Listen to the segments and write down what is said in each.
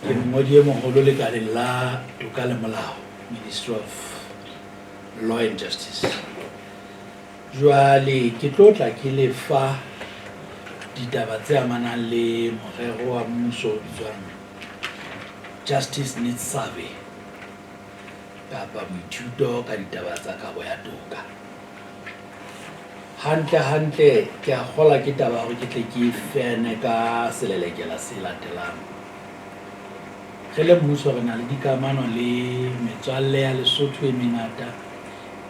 ke mongodi e moholo lekaleng la toka le molao, Ministry of Law and Justice. Jwale ke tlotla ke le fa ditaba tse amanang le morero wa mmuso o bitswang Justice Needs Survey kapa boithuto ka ditaba tsa kabo ya toka. Hantle ke a kgola ke taba hore ke tle ke fene ka selelekela se latelang. Re le mmuso re na le dikamano le metswalle ya Lesotho e mengata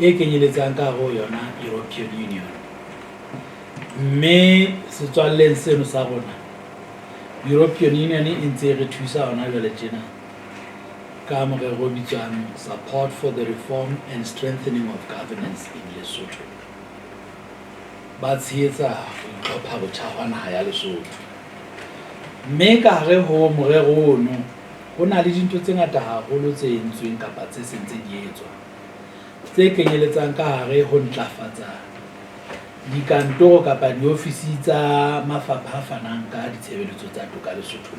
e kenyeletsang ka ho yona European Union. Mme setswalleng seno sa rona European Union e ntse re thusa hona jwale tjena ka morero o bitswang Support for the Reform and Strengthening of Governance in Lesotho. Ba tshehetsa ho itlhopha botjha hwa naha ya Lesotho. Mme ka hare ho morero ono ho na le dintho tse ngata haholo tse entsweng kapa tse sentse di etswa tse kenyeletsang ka hare ho ntlafatsa dikantoro kapa diofisi tsa mafapha a fanang ka ditshebeletso tsa toka Lesotho,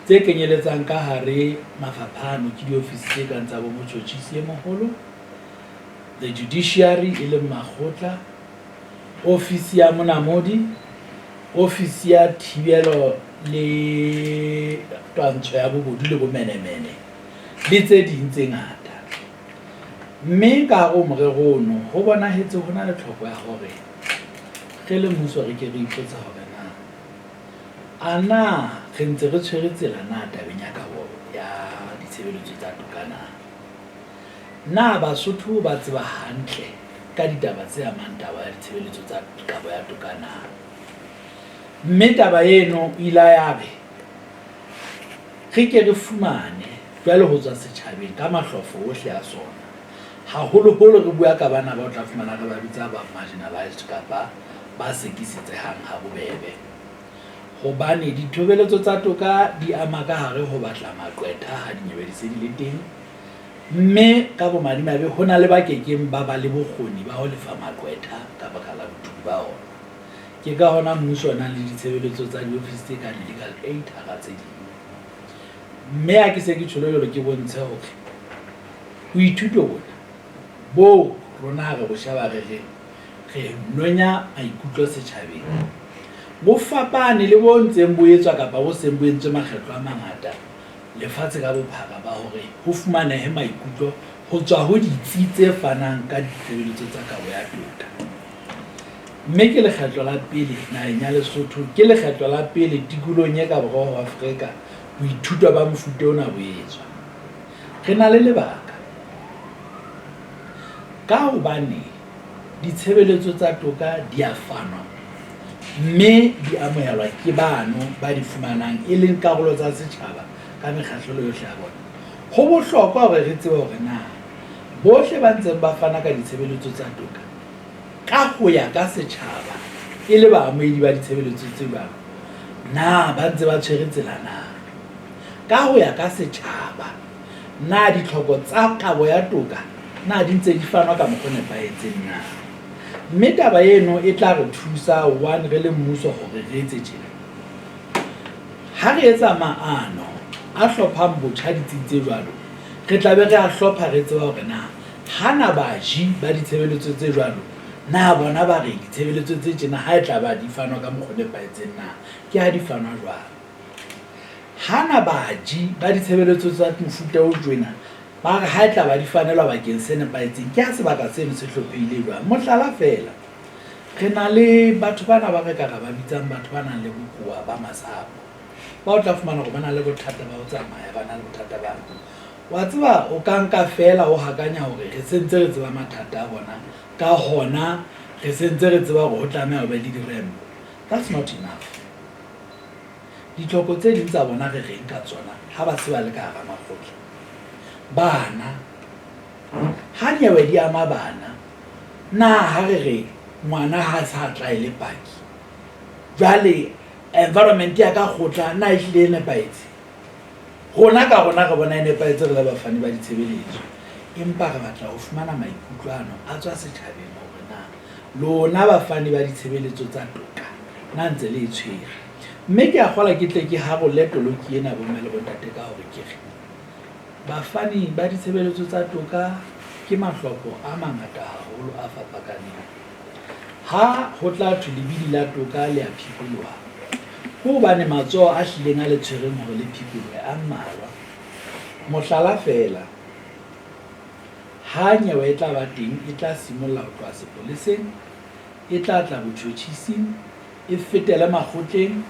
tse kenyeletsang ka hare mafapha ano ke diofisi tse kang tsa bomotjhotjhisi e moholo, the judiciary e leng makgotla, ofisi ya monamodi, ofisi ya thibelo le twantsho ya bobodu le bomenemene le tse ding tse ngata. Mme ka hare ho morero ono ho bonahetse ho na le tlhoko ya hore re le mmuso re ke re ipotsa hore ana re ntse re tshwere tsela na tabeng ya kabo ya ditshebeletso tsa toka na Basotho ba tseba hantle ka ditaba tse amang taba ya ditshebeletso tsa kabo ya toka na. Mme taba eno ile ya be re ke re fumane jwale ho tswa setjhabeng ka mahlofo ohle a sona, haholoholo re bua ka bana ba o tla fumana re ba bitsa ba marginalized kapa ba sekisitsehang ha bobebe. Hobane dithobelletso tsa toka di ama ka hare ho batla maqwetha ha dinyewe di se di le teng, mme ka bomadimabe ho na le ba kekeng ba ba le bokgoni ba ho lefa maqwetha ka baka la botudi ba ona. Ke ka hona mmuso o nang le ditshebeletso tsa diofisi tse kang legal aid hara tse ding. Mme ha ke se ke tjholo jwalo ke bontshe hore boithuto bona bo rona re bo sheba re nonya maikutlo setjhabeng bo fapane le bo ntseng bo etswa kapa bo seng bo entswe makgetlo a mangata lefatshe ka bophara ba hore ho fumanehe maikutlo ho tswa ho ditsi tse fanang ka ditshebeletso tsa kabo ya toka. Mme ke lekgetlo la pele naheng ya Lesotho, ke lekgetlo la pele tikolong e ka borwa ho Afrika boithuto ba mofuta ona bo etswa. Re na le lebaka ka hobane ditshebeletso tsa toka di a fanwa mme di amohelwa ke bano ba di fumanang e leng karolo tsa setjhaba ka mekgahlelo yohle ya bona. Ho bohlokwa hore re tsebe hore na bohle ba ntseng ba fana ka ditshebeletso tsa toka ka ho ya ka setjhaba e le baamohedi ba ditshebeletso tse jwalo na ba ntse ba tshwere tsela na, ka ho ya ka setjhaba na ditlhoko tsa kabo ya toka na di ntse di fanwa ka mokgwa o nepahetseng na. Mme taba eno e tla re thusa one re le mmuso hore re etse tjena. Ha re etsa maano a hlophang botjha ditsing tse jwalo, re tla be re a hlopha re tseba hore na hana baji ba ditshebeletso tse jwalo na bona ba re ditshebeletso tse tjena ha e tla ba di fanwa ka mokgwa o nepahetseng na ke ha di fanwa jwalo. Hana baji ba ditshebeletso tsa mofuta o tjena ba re ha e tla ba di fanelwa bakeng se nepahetseng ke ha sebaka seno se hlophehile jwang. Mohlala fela re na le batho bana ba re ka ra ba bitsang batho ba nang le bokowa ba masapo, ba o tla fumana hore ba na le bothata ba ho tsamaya, ba na le bothata ba wa tseba o ka nka fela o hakanya hore re sentse re tseba mathata a bona ka hona re sentse re tseba hore ho tlameha ho be le dirembo. That's not enough. Ditlhoko tse ding tsa bona re reng ka tsona ha ba se ba le ka hara makgotla. Bana ha nyewe di ama bana na ha re re ngwana ha sa tla ile paki jwale environment ya ka kgotla na e hlile nepahetse rona ka rona re bona e nepahetse re le bafani ba ditshebeletso, empa re batla ho fumana maikutlwano a tswa setjhabeng hore na lona bafani ba ditshebeletso tsa toka na ntse le tshwere mme ke a gola ke tle ke ha boletoloki ena bomme le bontate ka hore ke re bafani ba ditshebeletso tsa toka ke mahloko a mangata haholo a fapakaneng. Ha ho tla thwe lebidi la toka le a phikoloha, ho hobane matsoho a hlileng a le tshwereng hore le phikolohe a mmalwa. Mohlala fela, ha nyewe e tla ba teng e tla simolla ho tloha sepoleseng, e tla tla botjhotjhising, e fetele makgotleng.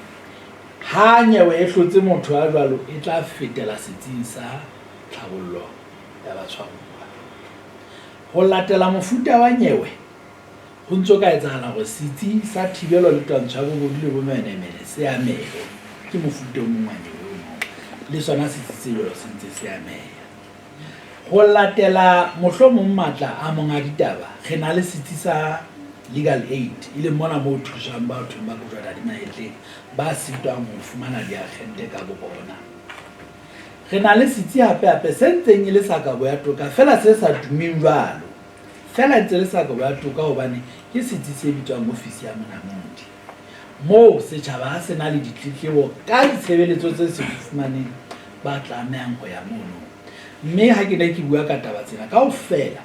Ha nyewe e hlotse motho a jwalo e tla fetela setsing sa tlhabollo ya batshwaruwa. Ho latela mofuta wa nyewe ho ntso ka etsahala hore setsi sa thibelo le twantsho ya bobodu le bomenemene se amehe ke mofuta o mong wa nyewe o mong, le sona setsi se jwalo se ntse se ameha. Ho latela mohlomong matla a monga ditaba, re na le setsi sa legal aid, e leng mona moo thusang batho ba kojwana di mahetleng ba sitwang ho fumana diakgente ka bo bona. Re na le setsi hape se ntseng e le sakabo ya toka fela se sa tumeng jwalo, fela ntse le sakabo ya toka hobane ke setsi se bitswang ofisi ya monamodi, moo setjhaba ha se na le ditletlebo ka ditshebeletso tse se fumaneng ba tlamehang ho ya mono. Mme ha ke ne ke bua ka taba tsena kaofela,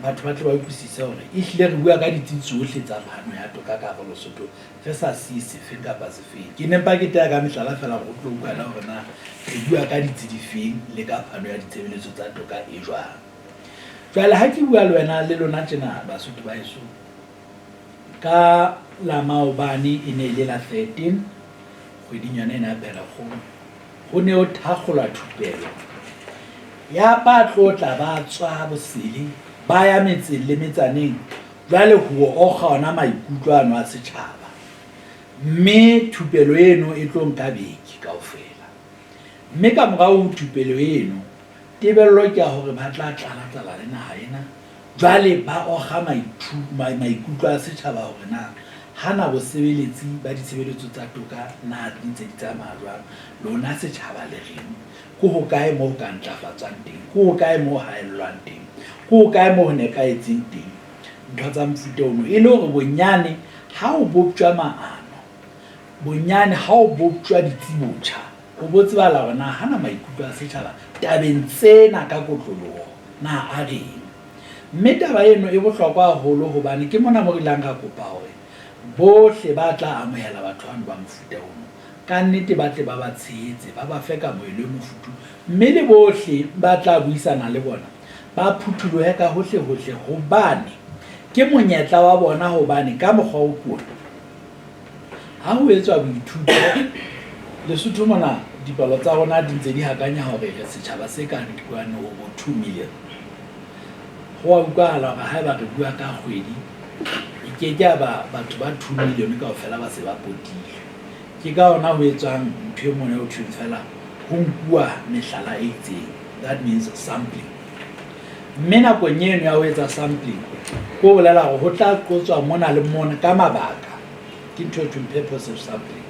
batho ba tle ba utlwisise hore ehlile re bua ka ditsi tsohle tsa phano ya toka ka hara Lesotho, re sa siye sefeng kapa sefeng. Ke nempa ke teya ka mehlala fela hore o tlo utlwana hore na re bua ka ditsi difeng le ka phano ya ditshebeletso tsa toka e jwang. Jwale ha ke bua le wena le lona tjena Basotho ba heso, ka la maobane e ne le la 13 kgweding yona ena ya Pherekgong, ho ne ho thakgolwa thupelo ya ba tlotla ba tswa bosele ba ya metseng le metsaneng jwale ho okga ona maikutlo ano a setjhaba. Mme thupelo eno e tlo nka beke kaofela, mme ka morao thupelo eno tebello ke ya hore ba tla tlala le naha ena, jwale ba okga maikutlo a setjhaba hore na hana bosebeletsi ba ditshebeletso tsa toka na di ntse di tsamaya jwang, lona setjhaba le reng, ko ho kae moo ka ntlafatswang teng, ko ho kae moo haellwang teng, ko ho kae moo ho nepahetseng teng. Ntho tsa mofuta ono e le hore bonyane ha o boptjwa maano, bonyane ha o boptjwa ditsibotjha, o bo tsebahala hore na hana maikutlo a setjhaba tabeng tsena ka kotloloho na a reng. Mme taba eno e bohlokwa haholo hobane ke mona mo re ilang ka kopa hore bohle ba tla amohela batho bano ba mofuta ono ka nnete ba tle ba ba tshehetse, ba ba fe ka moelo o mofutu, mme le bohle ba tla buisana le bona ba phuthulohe ka hohle hohle, hobane ke monyetla wa bona. Hobane ka mokgwa o kuwa ha ho etswa boithuto Lesotho mona, dipalo tsa rona di ntse di hakanya hore re setjhaba se ka dikwane ho 2 million. Ho a utlwahala hore haeba re bua ka kgwedi e ke ba batho ba 2 million kaofela ba se ba potile. Ke ka hona ho etswang ntho e mona ho thweng fela ho nkuwa mehlala e itseng, that means sampling. Mme nakong eno ya ho etsa sampling ko bolela hore ho tla qotswa mona le mona ka mabaka, ke ntho e thweng purpose of sampling.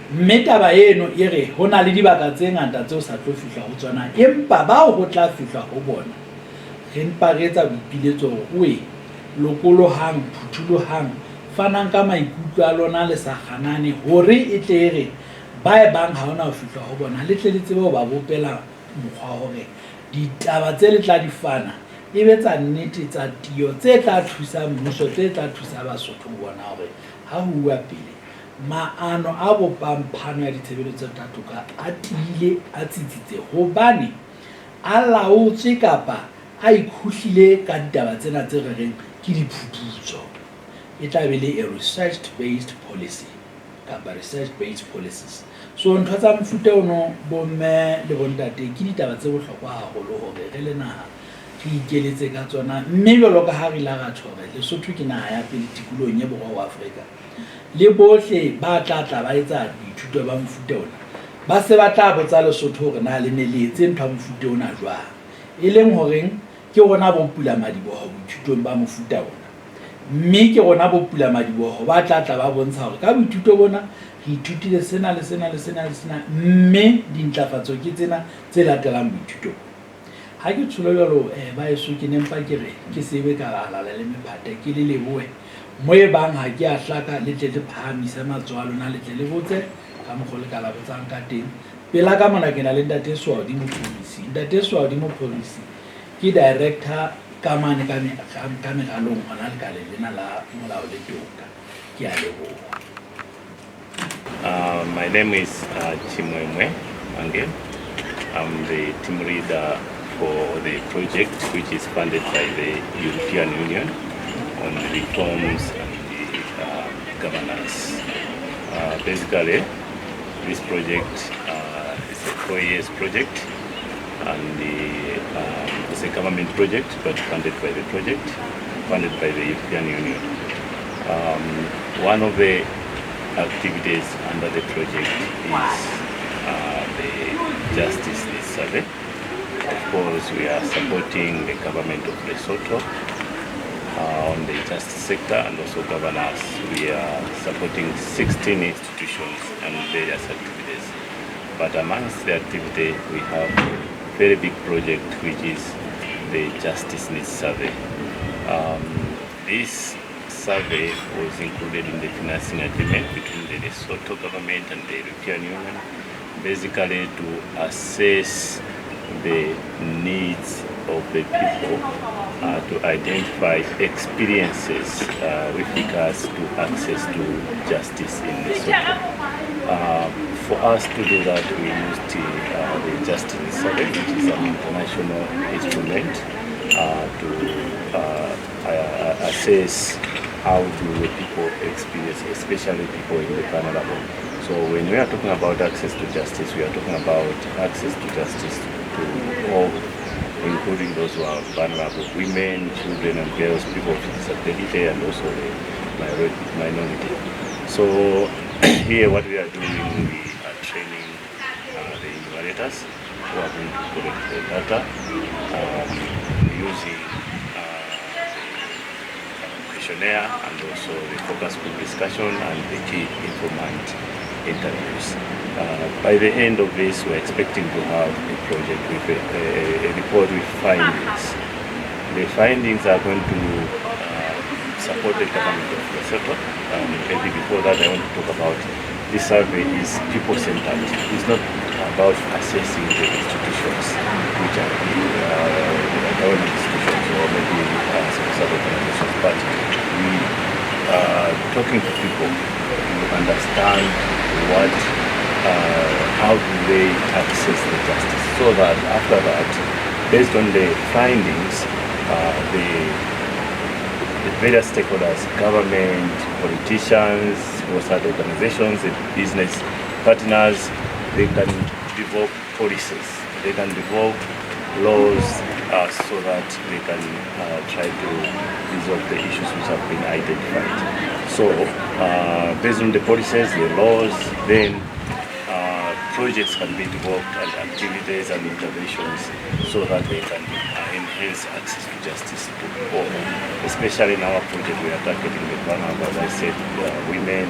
Mme taba eno e re ho na le dibaka tse ngata tseo sa tlo fihla ho tsona, empa bao ho tla fihla ho bona re mpa re etsa boipiletso hore oe lokolohang, phuthulohang, fanang ka maikutlo a lona le sa kganane hore e tle re ba e bang ha hona ho fihla ho bona le tle le tsebe ho ba bopela mokgwa hore ditaba tse le tla di fana e be tsa nnete tsa tio tse tla thusa mmuso, tse tla thusa Basotho ho bona hore ha ho bua pele maano a bopang phano ya ditshebeletso tsa toka a tiile, a tsitsitse, hobane a laotswe kapa a ikhuhlile ka ditaba tsena tse re reng ke diphuputso. E tla be le a research based policy kapa research based policies. So ntho tsa mofuta ono bomme le bontate ke ditaba tse bohlokwa haholo hore re le naha re ikeletse ka tsona. Mme jwalo ka ha re la ra tshore Lesotho ke naha ya pele tikolong ya borwa wa Afrika, le bohle ba tla ba etsa dithuto ba mofuta ona ba se ba tla botsa Lesotho hore na le ne le etse ntho ya mofuta ona jwang, e leng horeng ke rona bo pula madiboho boithutong ba mofuta ona. Mme ke rona bo pula madiboho ba tla ba bontsha hore ka boithuto bona re ithutile sena le sena le sena le sena, mme dintlafatso ke tsena tse latelang boithuto. Ha ke tsholo jalo ba eso ke nempa ke re ke sebe ka alala le mephata ke le lebohe mo e bang ha ke a hlaka le tle le phahamisa matsoho a lona, le tle le botse ka mokgwa le ka la botsang ka teng pela ka mona ke na le Ntate Swaudimo Phorisi. Ntate Swaudimo Phorisi ke director ka mane ka megalong gona le ka le lena la molao le toka. Ke a leboga. My name is Chimwemwe Mange. I'm the team leader for the project which is funded by the European Union on the reforms and the governance. Basically, this project is a 4 years project, and it's a government project but funded by the European Union. One of the activities under the project is the Justice Needs Survey. Of course, we are supporting the government of Lesotho on the justice sector and also governance. We are supporting 16 institutions and various activities. But amongst the activity, we have a very big project which is the Justice Needs Survey. This survey was included in the financing agreement between the Lesotho government and the European Union, basically to assess the needs of the people, to identify experiences with regards to access to justice in Lesotho. For us to do that, we used the Justice Survey, which is an international instrument to assess how do the people experience, especially people in the vulnerable. So when we are talking about access to justice, we are talking about access to justice to all, including those who are vulnerable, women, children and girls, people with disability, and also the minority. So here what we are doing, we are training the enumerators who are going to collect the data using questionnaire and also the focus group discussion and the key informant interviews. By the end of this, we're expecting to have a project with a report with findings. The findings are going to support the government of Lesotho. Maybe before that, I want to talk about this survey is people-centered. It's not about assessing the institutions, which are government institutions or maybe some organizations, but we are talking to people to understand how do they access the justice, so that after that, based on the findings, the various stakeholders, government, politicians, outside organizations, business partners, they can develop policies, they can develop laws so that they can try to resolve the issues which have been identified. So based on the policies, the laws, then projects can be developed and activities and interventions so that they can enhance access to justice to all. Especially in our project, we are targeting the vulnerable, as I said, women,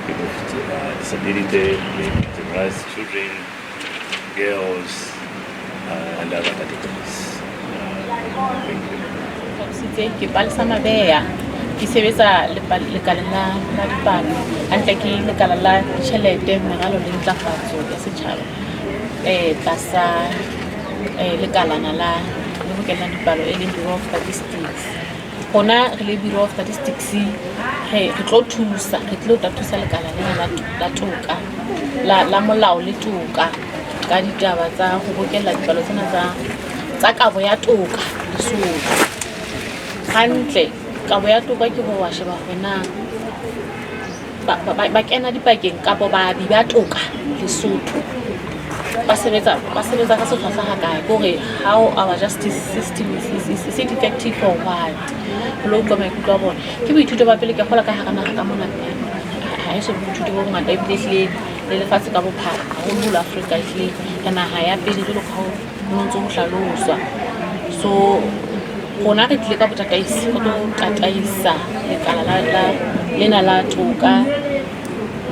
people with disability, marginalized children, girls, and other categories. Thank you. Ke palesa mabeya ke sebetsa lekaleng la dipalo hantle ke lekala la tšhelete megalo le ntlafatso ya setšhaba tlasa lekalana la le bokella dipalo e leng Bureau of Statistics. Gona re le Bureau of Statistics re tlo thusa lekala la toka la molao le toka ka ditaba tsa go bokella dipalo tsena tsa kabo ya toka Lesotho. Hantle kabo ya toka ke go wa sheba gona ba kena dipakeng kapo ba di ba toka Lesotho ba sebetsa ka setlha sa kae gore how our justice system is it effective for what lo go me go bona ke boithuto ba pele ke gola ka hara naga ka mona ha e se boithuto bo ngata ebile le lefatshe ka bophara go lula Africa ile kana ha ya pele le go mo ntse go hlaloswa. So gona re tle ka botataisi go tataisa lekala lena la toka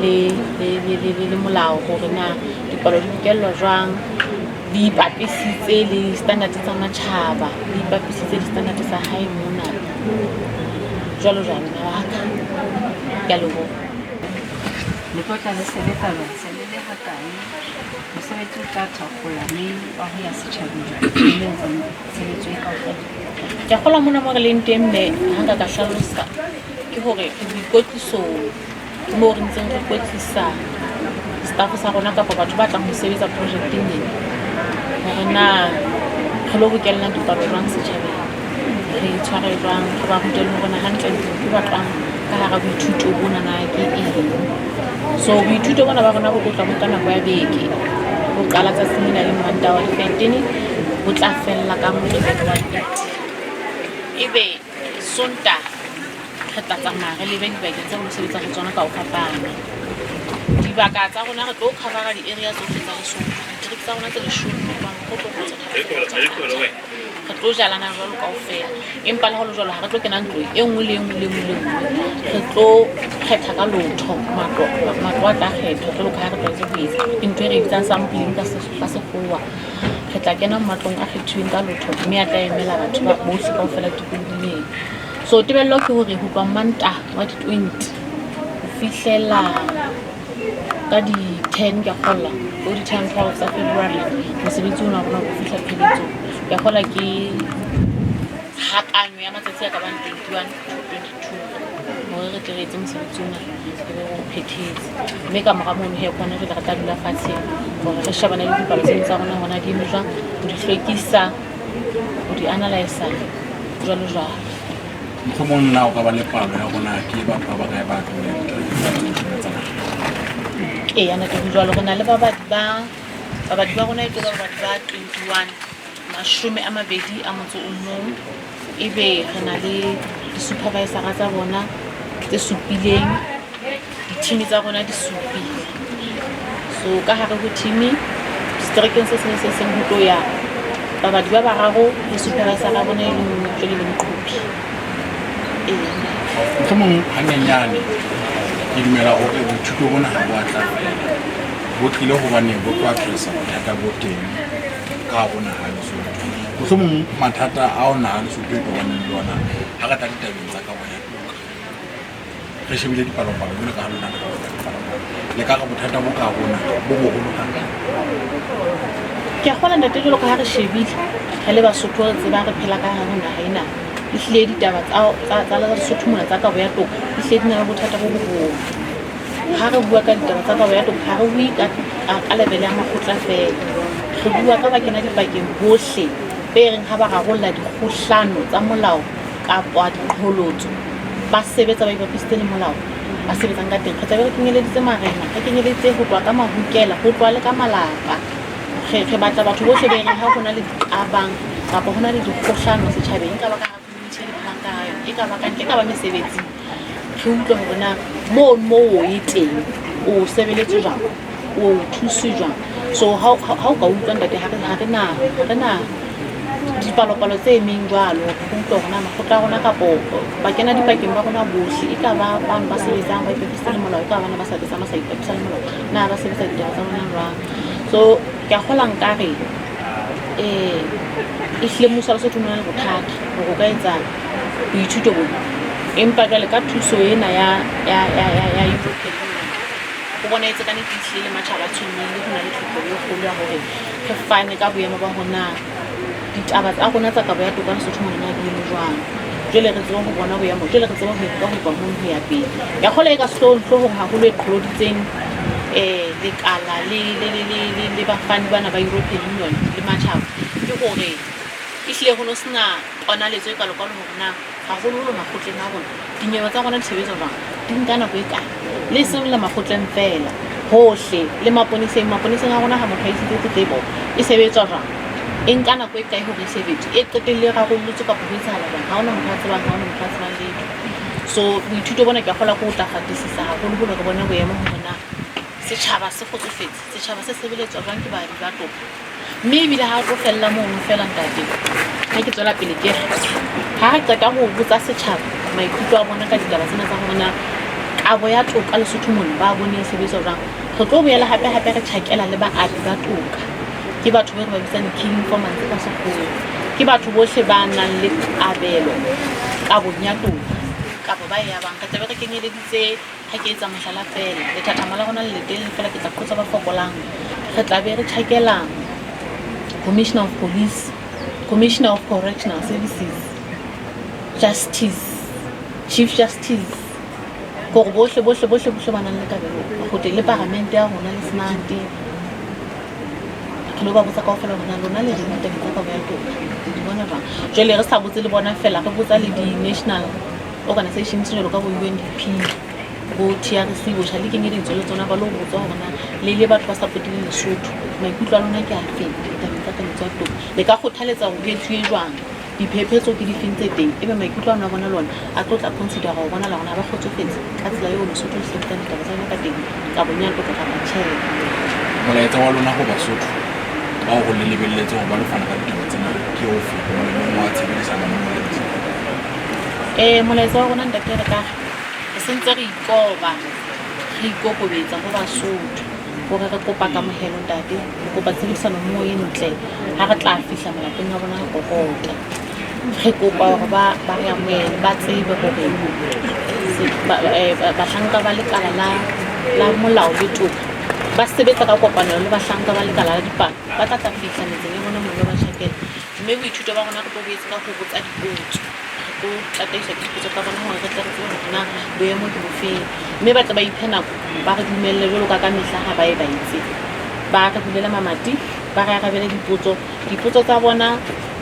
le molao gore na dipalo di bokelwa jwang di ipapisitse le standard tsa matšhaba di ipapisitse di standard tsa hae mona jalo jalo wa ka ya lobo le tlotla le sebetsa hakae mosebetsi o tla thakgola mme wa ho ya setjhabeng le tshebetso e kaofela. Ke a kgola mona mo re leng teng mme ha nka ka hlalosa ke hore boikwetliso mo re ntseng re kwetlisa staff sa rona kapa batho ba tlang ho sebetsa projekeng ena hore na re lo bokella dipalo jwang setjhabeng, re tshware jwang, re ba rutele hore na hantle ke ba tlang ka hara boithuto bona na ke eng. So boithuto bona ba rona bo tla mo ka nako ya beke bo qala tsa semina le Mantawa le 15 bo tla fella ka mo le beke wa ebe Sonta re tla tsamaya re lebe dibakeng tsa ho sebetsa ho tsona ka ho fapana. Dibaka tsa rona re tlo cover di-area tsohle tsa Lesotho, district tsa rona tse 10 ho tlo re tlo jalana jwalo kaofela, empa le ho le jwalo ha re tlo kena ntlo e nngwe le e nngwe le nngwe le nngwe, re tlo kgetha ka lotho matlo a tla kgethwa jwalo ka ha re tlwaetse ho etsa ntho e re bitsang sampling ka sekgowa. Re tla kena matlong a kgethuweng ka lotho mme a tla emela batho ba bohle kaofela tikolohong. So tebello ke hore ho tloha Mantaha wa di-20 ho fihlela ka di-10 ke a kgolla ho di-10 12 tsa February mosebetsi ona rona ho fihla pheletsong. Ke a kgolla ke hakanyo ya matsatsi a ka bang 21 to 22 hore re tle re etse mosebetsi ona e be ho phethetse, mme ka mora mono he kgona re tla dula fatshe hore re shebane le dipalo tsa rona hona di eme jwang, ho di hlwekisa, ho di analyse jwalo jwalo. Mohlomong na o ka ba le palo ya rona ke batho ba kae ba tlo e ana ke jwalo re na le babadi ba rona e tlo ba babadi ba 21 mashome a mabedi a motso o mong, ebe re na le di-supervisor tsa bona tse supileng, di-team tsa rona di supile. So ka hare ho team distrikeng se seng se seng ho tlo ya babadi ba bararo le supervisor ra bona e le motho le moqopi. Mohlomong hanyenyane ke dumela hore boithuto bona ha bo a tla bo tlile hobane bo tlo addressa bothata bo teng ka bona ha Lesotho. Mohlomong mathata a ona ha Lesotho e tobaneng le ona ha re tla ditabeng tsa kabo ya toka, re shebile dipalopalo jwalo ka ha lona le ka ga bothata bo ka bona bo boholo hakae. Ke a kgona ntate jwalo ka ha re shebile re le Basotho re tseba re phela ka hare ho naha ena, ehlile ditaba tsa Lesotho mona tsa kabo ya toka ehlile di na le bothata bo boholo. Ha re bua ka ditaba tsa kabo ya toka ha re bue ka level ya makgotla fela, re bua ka ba kena dipakeng bohle be reng ha ba rarolla dikgohlano tsa molao kapa diqholotso ba sebetsa ba ipapisitse le molao ba sebetsang ka teng. Re tlabe re kenyeleditse marena, re kenyeleditse ho tloha ka mahukela ho tloha le ka malapa. Re batla batho bohle be reng ha ho na le diqabang kapa ho na le dikgohlano setjhabeng, e ka ba ka community le phelang ka yona, e ka ba kantle, e ka ba mesebetsing, re utlwe hore na moo e teng o sebeletse jwang, o thuswe jwang. So ha o ka utlwa ntate ha re na dipalopalo tse emeng jwalo ho utlwa hore na makgotla a rona kapo ba kena dipakeng ba rona bohle, e ka ba bang ba sebetsang ba ipapisa le molao, e ka bana ba sa sebetsang ba sa ipapisa le molao, na ba sebetsa ditaba tsa rona jwang. So ke a kgola nkare ehlile mmuso wa Lesotho o na le bothata hore o ka etsa boithuto bona, empa jwale ka thuso ena ya European Union ho bona etse ka nnete ehlile le matjhaba a tshwenyehile, ho na le tlhoko e kgolo ya hore re fane ka boemo ba hona ditaba tsa rona tsa kabo ya toka Lesotho mona di eme jwang. Jwale re tseba ho bona boemo, jwale re tseba ho ka ho ba mo ho ya pele. Ya kgola e ka hlohong haholo e qholoditseng lekala le bafani bana ba European Union le matjhaba ke hore ehlile ho no sena ponaletso e kalokalo hore na haholoholo makgotleng a rona dinyewe tsa rona di sebetsa jwang, di nka nako e kae, le seng le makgotleng fela hohle le maponeseng a rona ha motho a isitse tletlebo e sebetswa jwang, e nka nako e kae hore e sebetse, e qetelle rarollotswe kapa ho etsahala jwang, ha hona motho a tsebang, ha hona motho a tsebang letho. So boithuto bona ke a kgola ko o tla fatisisa haholoholo re bone boemo hore na setjhaba se kgotsofetse, setjhaba se sebeletswa jwang ke baadi ba toka. Mme ebile ha re tlo fella mono fela ntate, ha ke tswela pele ke ha re qeta ho botsa setjhaba maikutlo a bona ka ditaba tsena tsa hore kabo ya toka Lesotho mona ba bone e sebetsa jwang, re tlo boela hape re tjhakela le baadi ba toka, ke batho ba re ba bitsang key informants ka sekgowa, ke batho bohle ba nang le kabelo kabong ya toka kapa ba ya bang ka tlabe re kenyeleditse ha ke etsa mohlala fela lethathama la rona le letele fela ke tla khotsa ba fokolang re tla be re tjhakela Commissioner of Police, Commissioner of Correctional Services, Justice, Chief Justice gore bohle ba nang le kabelo go te le parliament ya rona le senate ke lo ba botsa kaofela bona lona le dintwa di ka ba ya tona di bona ba jwale re sa botse le bona fela re botsa le di national organizations jalo ka bo UNDP bo TRC bo tshale ke ngedi tsole tsona ba lo botsa hona le batho ba supportile Lesotho maikutlo a lona ke a feta ka tswa to le ka khothaletsa go dietswe jwang diphephetso ke di fintse teng ebe maikutlo a bona lona a tla consider go bona la gona ba khotsofetse ka tsela yo Lesotho le setana ka tsena ka teng ka bonya go ka ba tshele molaetsa wa lona go Basotho ba go le lebelletse go ba le fana ka ditaba tsena ke o fe mo le mo a tshebedisana mo molaetsa molaetsa wa rona ntate re ka re sentse re ikoba re ikokobetsa go Basotho gore re kopa ka mohelo ntate re kopa tshebedisano mo e ntle ha re tla fihla malapeng a bona go gota re kopa gore ba re amoele ba tsebe gore bahlanka ba lekala la molao le toka ba sebetsa ka kopanelo le bahlanka ba lekala la dipalo ba tla fihla metseng e bona mollo ba tjhakela mme boithuto ba rona re tlo boetse ka go botsa dipotso go tataisa dipotso ka bona gore re tle re tsebe gore na boemo ke bofeng mme ba tla ba iphe nako ba re dumelle jalo ka mehla ha ba e ba itse ba re bulela mamati ba re arabele dipotso tsa bona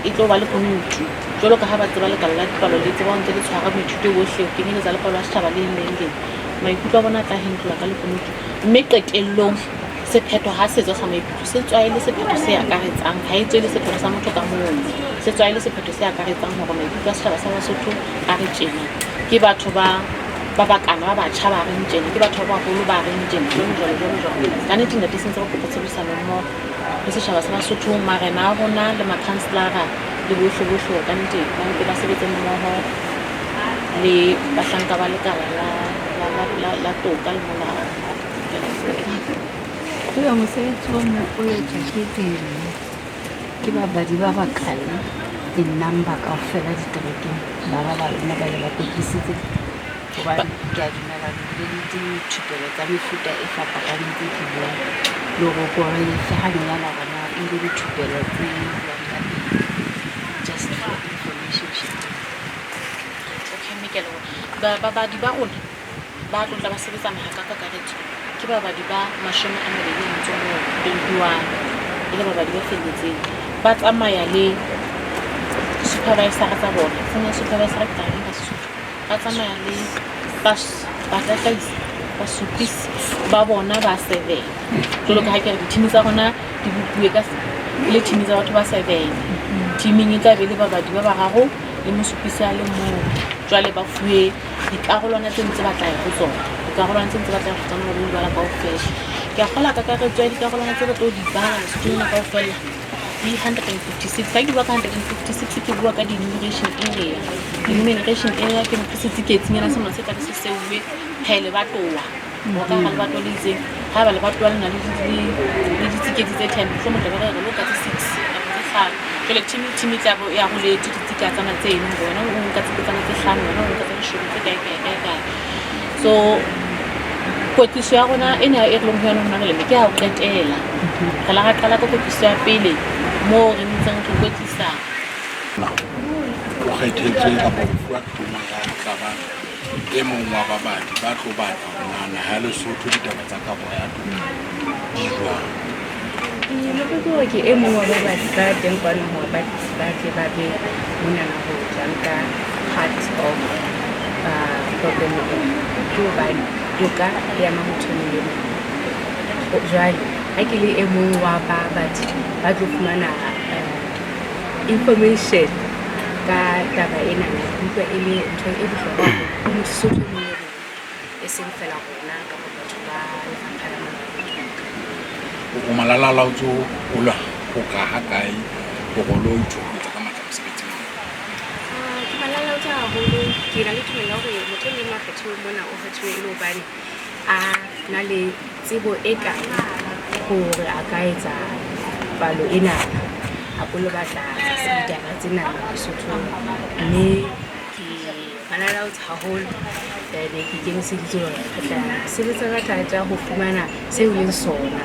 e tlo ba le konutu jalo ka ha ba tseba lekala la dipalo le tseba ntse le tshwara boithuto bohle o kenyeletsa lekala la setjhaba le leng maikutlo a bona tla hentlola ka le konutu mme qetellong sephetho ha setso sa maikutlo se tswa ile sephetho se akaretsang ha e tswe le sephetho sa motho ka mong se tswa ile sephetho se akaretsang hore maikutlo a setjhaba sa Basotho a re tjena ke batho ba bakana ba batjha ba reng tjena ke batho ba baholo ba reng tjena jalo ka nnete nna sentse re kopa tshebedisano mmoho le setjhaba sa Basotho marena a rona le makhanselara le bohle ka nnete ba ntse ba sebetsa mmoho le bahlanka ba lekala la toka le molao Kuya mosebetsi wa mopolotsa ke teng ke babadi ba bakala di-number kaofela diterekeng ba lona ba le ba kwetlisitse hobane ke a dumela le dithupelo tsa mefuta e fapakaneng tse ke buang le go gore fe hanyana gona e le dithupelo tse just for information sharing. Okay, Mikelo babadi ba rona ba tla ba sebetsana ha ka kakaretso ke babadi ba 2021 ile babadi ba felletseng ba tsamaya le supervisor tsa bona tsena supervisor ka tla ba Sesotho ba tsamaya le ba supisi ba bona ba 7 jolo ka ha ke re di-team tsa rona di bupuwe ka le team tsa batho ba 7 teaming e tla be le babadi ba bararo le mosupisi a le mong jwale ba fuwe dikarolwana tse ntse ba tla go tsona dikarolwana tse ntse ba tla go tsona le bala kaofela ke a gola ka re tswa dikarolwana tse ba tlo di bala le setulong kaofela di 156 ka ke bua ka 156 ke bua ka di-enumeration area di-enumeration area ke mpusitse ke tsinyana se motse ka se seuwe hele ba towa mo ka ga ba to le itseng ha ba le ba towa le na le ditsiketsi tse 10 tlo mo tla ba re lo ka tse 6 jole team tla bo ya go le ditsiketsi tsa tsana tse eno bona o ka tsana tse 5 bona o ka tse 10 kae so kwetliso ya rona e ne e re leng ho yona re le ke ha o qetela re la ga qala ka kwetliso ya pele mo re ntseng re kwetlisa o kgethetswe ka bofuwa tuma ya tlaba e mong wa babadi ba tlo batla ho nana ha Lesotho ditaba tsa ka bo ya tuma di jwang le ke e mong wa babadi ba teng kwano ho ba tle ba be mona na ho tsanka part of problem ke ba doka ya motho le jwale ha ke le e mong wa babadi ba tlo fumana information ka taba ena na utlwa e le ntho e bohlokwa ho Mosotho le e seng fela rona ka batho ba lefapha la o malalalaotso o lwa go ka ha kae go go lo ithuta ka matla mosebetsing ke malalalaotso haholo ke na le tumelo hore motho le makgetho mona o kgetho e le hobane a na le tsebo e kae hore a ka etsa palo ena a bolo batla ditaba tsena Lesotho mme ke Out haholo ne ke ikemiseditse hore ke tla sebetsa ka thata ho fumana seo e leng sona.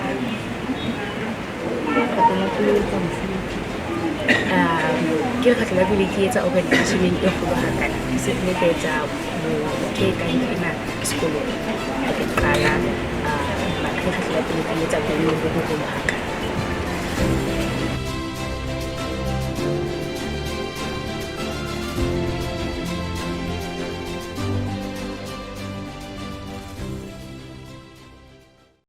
Ke lekgetlo la pele ke etsa organisation e kgolo hakana ke se ke etsa ke ena sekolong ke qala lekgetlo la pele ke etsa bonnete bo hakana.